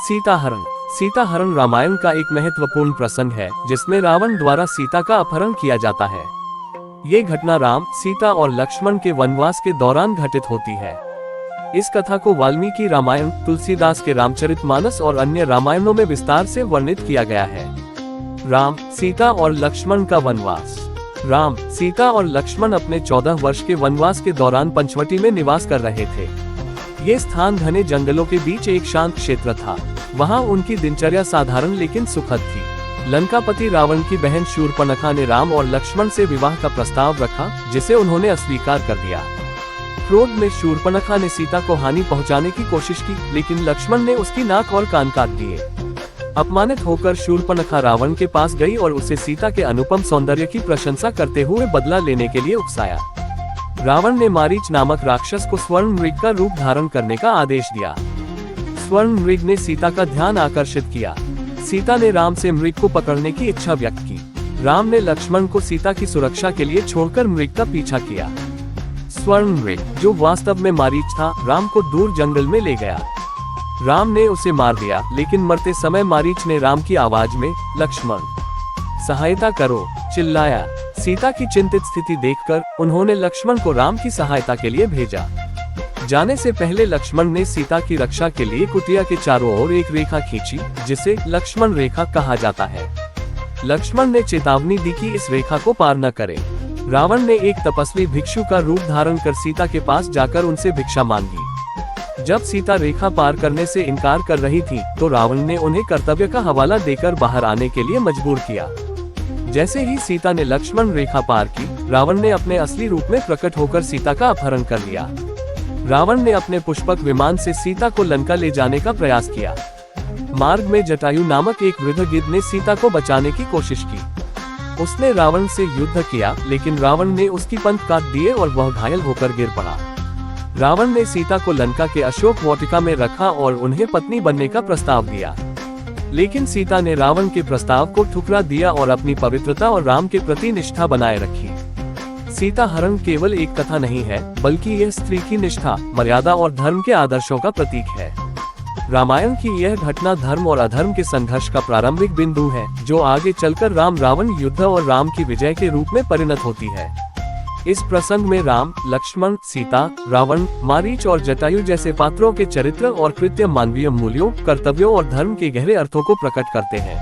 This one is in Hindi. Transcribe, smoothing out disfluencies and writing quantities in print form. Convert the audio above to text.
सीताहरण। सीताहरण रामायण का एक महत्वपूर्ण प्रसंग है जिसमें रावण द्वारा सीता का अपहरण किया जाता है। ये घटना राम, सीता और लक्ष्मण के वनवास के दौरान घटित होती है। इस कथा को वाल्मीकि रामायण, तुलसीदास के रामचरितमानस और अन्य रामायणों में विस्तार से वर्णित किया गया है। राम, सीता और लक्ष्मण का वनवास। राम, सीता और लक्ष्मण अपने 14 वर्ष के वनवास के दौरान पंचवटी में निवास कर रहे थे। ये स्थान घने जंगलों के बीच एक शांत क्षेत्र था। वहाँ उनकी दिनचर्या साधारण लेकिन सुखद थी। लंकापति रावण की बहन शूर्पणखा ने राम और लक्ष्मण से विवाह का प्रस्ताव रखा, जिसे उन्होंने अस्वीकार कर दिया। क्रोध में शूर्पणखा ने सीता को हानि पहुंचाने की कोशिश की, लेकिन लक्ष्मण ने उसकी नाक और कान काट दिए। अपमानित होकर शूर्पणखा रावण के पास गई और उसे सीता के अनुपम सौंदर्य की प्रशंसा करते हुए बदला लेने के लिए उकसाया। रावण ने मारीच नामक राक्षस को स्वर्ण मृग का रूप धारण करने का आदेश दिया। स्वर्ण मृग ने सीता का ध्यान आकर्षित किया। सीता ने राम से मृग को पकड़ने की इच्छा व्यक्त की। राम ने लक्ष्मण को सीता की सुरक्षा के लिए छोड़कर मृग का पीछा किया। स्वर्ण मृग, जो वास्तव में मारीच था, राम को दूर जंगल में ले गया। राम ने उसे मार दिया, लेकिन मरते समय मारीच ने राम की आवाज में लक्ष्मण, सहायता करो, चिल्लाया। सीता की चिंतित स्थिति देखकर उन्होंने लक्ष्मण को राम की सहायता के लिए भेजा। जाने से पहले लक्ष्मण ने सीता की रक्षा के लिए कुटिया के चारों ओर एक रेखा खींची, जिसे लक्ष्मण रेखा कहा जाता है। लक्ष्मण ने चेतावनी दी कि इस रेखा को पार न करें। रावण ने एक तपस्वी भिक्षु का रूप धारण कर सीता के पास जाकर उनसे भिक्षा मांगी। जब सीता रेखा पार करने से इनकार कर रही थी, तो रावण ने उन्हें कर्तव्य का हवाला देकर बाहर आने के लिए मजबूर किया। जैसे ही सीता ने लक्ष्मण रेखा पार की, रावण ने अपने असली रूप में प्रकट होकर सीता का अपहरण कर लिया। रावण ने अपने पुष्पक विमान से सीता को लंका ले जाने का प्रयास किया। मार्ग में जटायु नामक एक वृद्ध गिद्ध ने सीता को बचाने की कोशिश की। उसने रावण से युद्ध किया, लेकिन रावण ने उसकी पंख काट दिए और वह घायल होकर गिर पड़ा। रावण ने सीता को लंका के अशोक वाटिका में रखा और उन्हें पत्नी बनने का प्रस्ताव दिया, लेकिन सीता ने रावण के प्रस्ताव को ठुकरा दिया और अपनी पवित्रता और राम के प्रति निष्ठा बनाए रखी। सीता हरण केवल एक कथा नहीं है, बल्कि यह स्त्री की निष्ठा, मर्यादा और धर्म के आदर्शों का प्रतीक है। रामायण की यह घटना धर्म और अधर्म के संघर्ष का प्रारंभिक बिंदु है, जो आगे चलकर राम रावण युद्ध और राम की विजय के रूप में परिणत होती है। इस प्रसंग में राम, लक्ष्मण, सीता, रावण, मारीच और जटायु जैसे पात्रों के चरित्र और कृत्य मानवीय मूल्यों, कर्तव्यों और धर्म के गहरे अर्थों को प्रकट करते हैं।